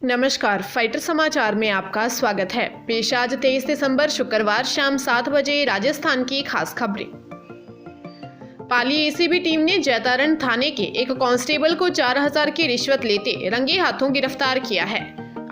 नमस्कार, फाइटर समाचार में आपका स्वागत है। पेश आज 23 दिसंबर शुक्रवार शाम 7 बजे राजस्थान की खास खबरें। पाली एसीबी टीम ने जैतारण थाने के एक कांस्टेबल को 4000 की रिश्वत लेते रंगे हाथों गिरफ्तार किया है।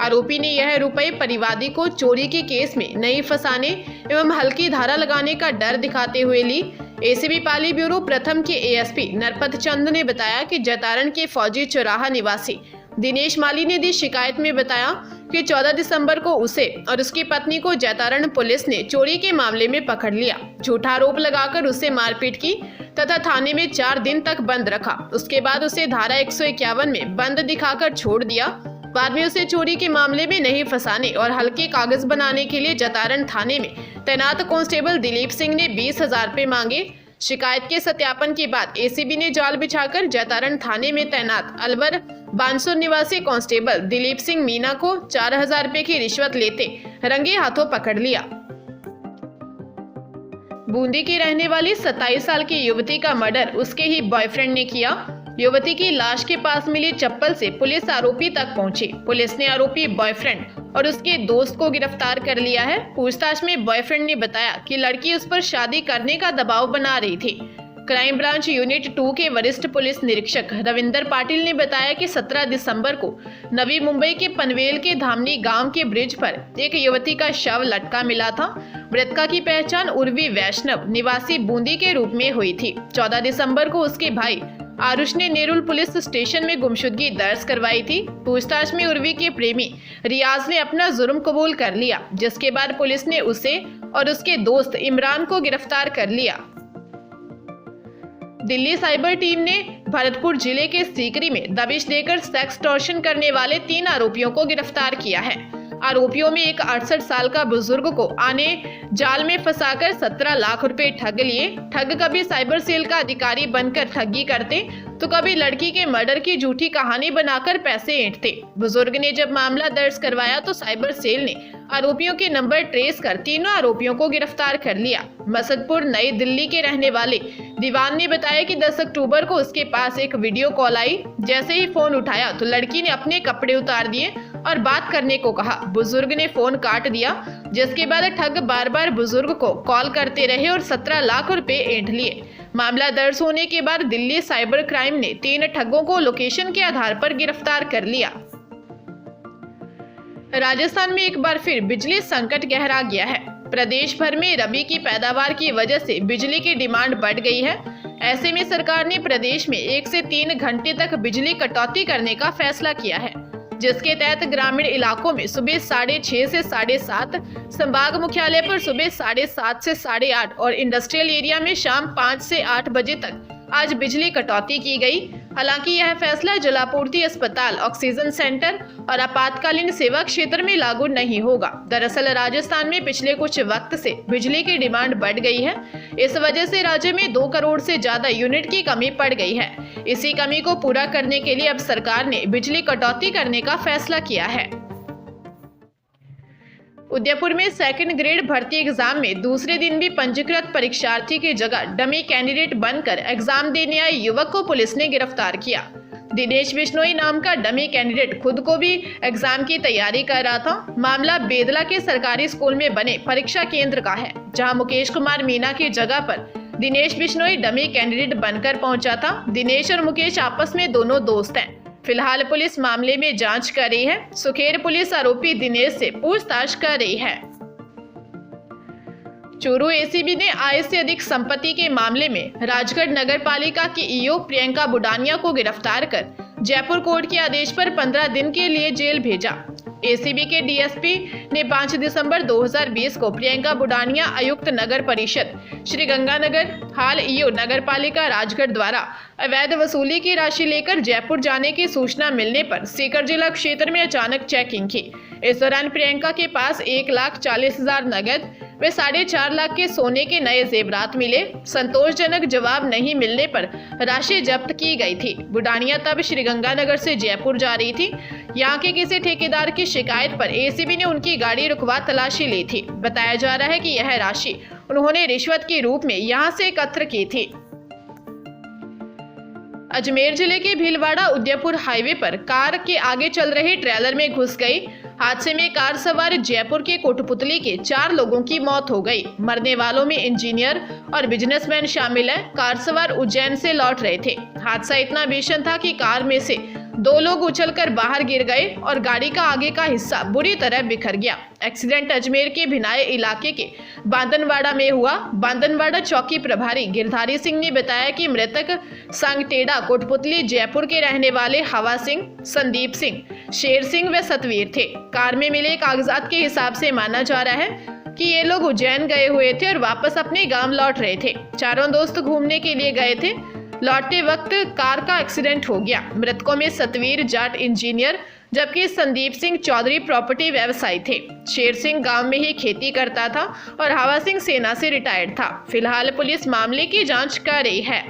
आरोपी ने यह रुपए परिवादी को चोरी के केस में नहीं फंसाने एवं हल्की धारा लगाने का डर दिखाते हुए ली। एसीबी पाली ब्यूरो प्रथम के एएसपी नरपत चंद ने बताया कि जैतारण के फौजी चौराहा निवासी दिनेश माली ने दी शिकायत में बताया कि 14 दिसंबर को उसे और उसकी पत्नी को जैतारण पुलिस ने चोरी के मामले में पकड़ लिया। झूठा आरोप लगाकर उसे मारपीट की तथा थाने में 4 दिन तक बंद रखा। उसके बाद उसे धारा 151 में बंद दिखाकर छोड़ दिया। बाद में उसे चोरी के मामले में नहीं फंसाने और हल्के कागज बनाने के लिए जैतारण थाने में तैनात कांस्टेबल दिलीप सिंह ने 20,000 रुपए मांगे। शिकायत के सत्यापन के बाद एसीबी ने जाल बिछाकर जैतारण थाने में तैनात अलवर बानसूर निवासी कांस्टेबल दिलीप सिंह मीना को 4000 रुपए की रिश्वत लेते रंगे हाथों पकड़ लिया। बूंदी की रहने वाली 27 साल की युवती का मर्डर उसके ही बॉयफ्रेंड ने किया। युवती की लाश के पास मिली चप्पल से पुलिस आरोपी तक पहुंची। पुलिस ने आरोपी बॉयफ्रेंड और उसके दोस्त को गिरफ्तार कर लिया है। पूछताछ में बॉयफ्रेंड ने बताया कि लड़की उस पर शादी करने का दबाव बना रही थी। क्राइम ब्रांच यूनिट 2 के वरिष्ठ पुलिस निरीक्षक रविंदर पाटिल ने बताया कि 17 दिसंबर को नवी मुंबई के पनवेल के धामनी गांव के ब्रिज पर एक युवती का शव लटका मिला था। मृतका की पहचान उर्वी वैष्णव निवासी बूंदी के रूप में हुई थी। 14 दिसंबर को उसके भाई आरुष ने नेरुल पुलिस स्टेशन में गुमशुदगी दर्ज करवाई थी। पूछताछ में उर्वी के प्रेमी रियाज ने अपना जुर्म कबूल कर लिया, जिसके बाद पुलिस ने उसे और उसके दोस्त इमरान को गिरफ्तार कर लिया। दिल्ली साइबर टीम ने भरतपुर जिले के सीकरी में दबिश देकर सेक्सटॉर्शन करने वाले 3 आरोपियों को गिरफ्तार किया है। आरोपियों में एक 68 साल का बुजुर्ग को आने जाल में फंसाकर 17 लाख रुपए ठग लिए। ठग कभी साइबर सेल का अधिकारी बनकर ठगी करते तो कभी लड़की के मर्डर की झूठी कहानी बनाकर पैसे ऐंठते। बुजुर्ग ने जब मामला दर्ज करवाया तो साइबर सेल ने आरोपियों के नंबर ट्रेस कर तीनों आरोपियों को गिरफ्तार कर लिया। मसदपुर नई दिल्ली के रहने वाले दीवान ने बताया कि 10 अक्टूबर को उसके पास एक वीडियो कॉल आई। जैसे ही फोन उठाया तो लड़की ने अपने कपड़े उतार दिए और बात करने को कहा। बुजुर्ग ने फोन काट दिया, जिसके बाद ठग बार बार बुजुर्ग को कॉल करते रहे और 17 लाख रुपए ऐंठ लिए। मामला दर्ज होने के बाद दिल्ली साइबर क्राइम ने 3 ठगों को लोकेशन के आधार पर गिरफ्तार कर लिया। राजस्थान में एक बार फिर बिजली संकट गहरा गया है। प्रदेश भर में रबी की पैदावार की वजह से बिजली की डिमांड बढ़ गई है। ऐसे में सरकार ने प्रदेश में 1 से 3 घंटे तक बिजली कटौती करने का फैसला किया है, जिसके तहत ग्रामीण इलाकों में सुबह 6:30 से 7:30, संभाग मुख्यालय पर सुबह 7:30 से 8:30 और इंडस्ट्रियल एरिया में शाम 5 से 8 बजे तक आज बिजली कटौती की गई। हालांकि यह फैसला जलापूर्ति अस्पताल, ऑक्सीजन सेंटर और आपातकालीन सेवा क्षेत्र में लागू नहीं होगा। दरअसल राजस्थान में पिछले कुछ वक्त से बिजली की डिमांड बढ़ गई है। इस वजह से राज्य में 2 करोड़ से ज्यादा यूनिट की कमी पड़ गई है। इसी कमी को पूरा करने के लिए अब सरकार ने बिजली कटौती करने का फैसला किया है। उदयपुर में 2nd ग्रेड भर्ती एग्जाम में दूसरे दिन भी पंजीकृत परीक्षार्थी की जगह डमी कैंडिडेट बनकर एग्जाम देने आए युवक को पुलिस ने गिरफ्तार किया। दिनेश बिश्नोई नाम का डमी कैंडिडेट खुद को भी एग्जाम की तैयारी कर रहा था। मामला बेदला के सरकारी स्कूल में बने परीक्षा केंद्र का है, जहां मुकेश कुमार मीना की जगह पर दिनेश बिश्नोई डमी कैंडिडेट बनकर पहुंचा था। दिनेश और मुकेश आपस में दोनों दोस्त हैं। फिलहाल पुलिस मामले में जांच कर रही है। सुखेर पुलिस आरोपी दिनेश से पूछताछ कर रही है। चूरू एसीबी ने आय से अधिक संपत्ति के मामले में राजगढ़ नगर पालिका की ईओ प्रियंका बुडानिया को गिरफ्तार कर जयपुर कोर्ट के आदेश पर 15 दिन के लिए जेल भेजा। एसीबी के डीएसपी ने 5 दिसंबर 2020 को प्रियंका बुडानिया आयुक्त नगर परिषद श्री गंगानगर, हाल ईओ नगर पालिका राजगढ़ द्वारा अवैध वसूली की राशि लेकर जयपुर जाने की सूचना मिलने पर सीकर जिला क्षेत्र में अचानक चेकिंग की। इस दौरान प्रियंका के पास 1,40,000 नगद व 4.5 लाख के सोने के नए जेवरात मिले। संतोषजनक जवाब नहीं मिलने पर राशि जब्त की गई थी। बुडानिया तब श्रीगंगानगर से जयपुर जा रही थी। यहाँ के किसी ठेकेदार की शिकायत पर एसीबी ने उनकी गाड़ी रुकवा तलाशी ली थी। बताया जा रहा है कि यह राशि उन्होंने रिश्वत के रूप में यहाँ से एकत्र की थी। अजमेर जिले के भीलवाड़ा उदयपुर हाईवे पर कार के आगे चल रहे ट्रेलर में घुस गई। हादसे में कार सवार जयपुर के कोटपुतली के 4 लोगों की मौत हो गई। मरने वालों में इंजीनियर और बिजनेसमैन शामिल है। कार सवार उज्जैन से लौट रहे थे। हादसा इतना भीषण था कि कार में से 2 लोग उछलकर बाहर गिर गए और गाड़ी का आगे का हिस्सा बुरी तरह बिखर गया। एक्सीडेंट अजमेर के भिनाए इलाके के बांदनवाड़ा में हुआ। बांदनवाड़ा चौकी प्रभारी गिरधारी सिंह ने बताया कि मृतक सांगटेड़ा कोटपुतली जयपुर के रहने वाले हवा सिंह, संदीप सिंह, शेर सिंह व सतवीर थे। कार में मिले कागजात के हिसाब से माना जा रहा है कि ये लोग उज्जैन गए हुए थे और वापस अपने गांव लौट रहे थे। चारों दोस्त घूमने के लिए गए थे। लौटते वक्त कार का एक्सीडेंट हो गया। मृतकों में सतवीर जाट इंजीनियर जबकि संदीप सिंह चौधरी प्रॉपर्टी व्यवसायी थे। शेर सिंह गांव में ही खेती करता था और हवा सिंह सेना से रिटायर्ड था। फिलहाल पुलिस मामले की जांच कर रही है।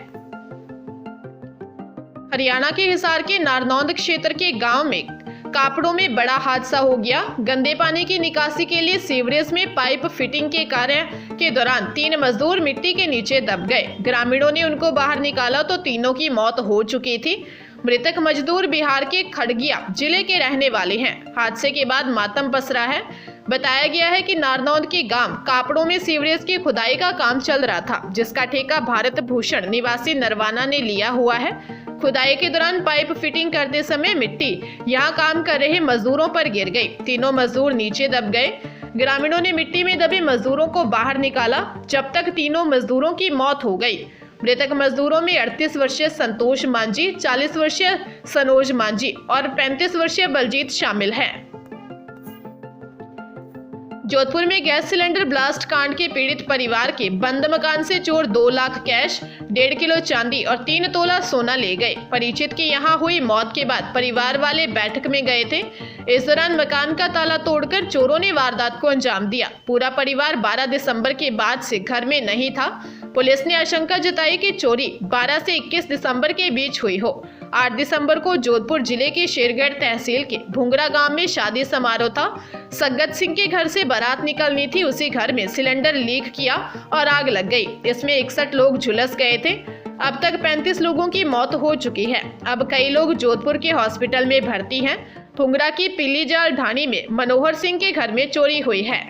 हरियाणा के हिसार के नारनौंद क्षेत्र के गांव में कापड़ों में बड़ा हादसा हो गया। गंदे पानी की निकासी के लिए सीवरेज में पाइप फिटिंग के कार्य के दौरान 3 मजदूर मिट्टी के नीचे दब गए। ग्रामीणों ने उनको बाहर निकाला तो तीनों की मौत हो चुकी थी। मृतक मजदूर बिहार के खड़गिया जिले के रहने वाले हैं। हादसे के बाद मातम पसरा है। बताया गया है कि नारनौंद के गांव कापड़ों में सीवरेज की खुदाई का काम चल रहा था, जिसका ठेका भारत भूषण निवासी नरवाना ने लिया हुआ है। खुदाई के दौरान पाइप फिटिंग करते समय मिट्टी यहां काम कर रहे मजदूरों पर गिर गई। तीनों मजदूर नीचे दब गए। ग्रामीणों ने मिट्टी में दबे मजदूरों को बाहर निकाला, जब तक तीनों मजदूरों की मौत हो गई। मृतक मजदूरों में 38 वर्षीय संतोष मांझी, 40 वर्षीय सनोज मांझी और 35 वर्षीय बलजीत शामिल हैं। जोधपुर में गैस सिलेंडर ब्लास्ट कांड के पीड़ित परिवार के बंद मकान से चोर 2 लाख कैश, 1.5 किलो चांदी और 3 तोला सोना ले गए। परिचित की यहां हुई मौत के बाद परिवार वाले बैठक में गए थे। इस दौरान मकान का ताला तोड़कर चोरों ने वारदात को अंजाम दिया। पूरा परिवार 12 दिसंबर के बाद से घर में नहीं था। पुलिस ने आशंका जताई कि चोरी 12 से 21 दिसंबर के बीच हुई हो। 8 दिसंबर को जोधपुर जिले के शेरगढ़ तहसील के भुंगरा गांव में शादी समारोह था। सग्गत सिंह के घर से बारात निकलनी थी। उसी घर में सिलेंडर लीक किया और आग लग गई। इसमें 61 लोग झुलस गए थे। अब तक 35 लोगों की मौत हो चुकी है। अब कई लोग जोधपुर के हॉस्पिटल में भर्ती हैं। भुंगरा की पीलीजाल ढाणी में मनोहर सिंह के घर में चोरी हुई है।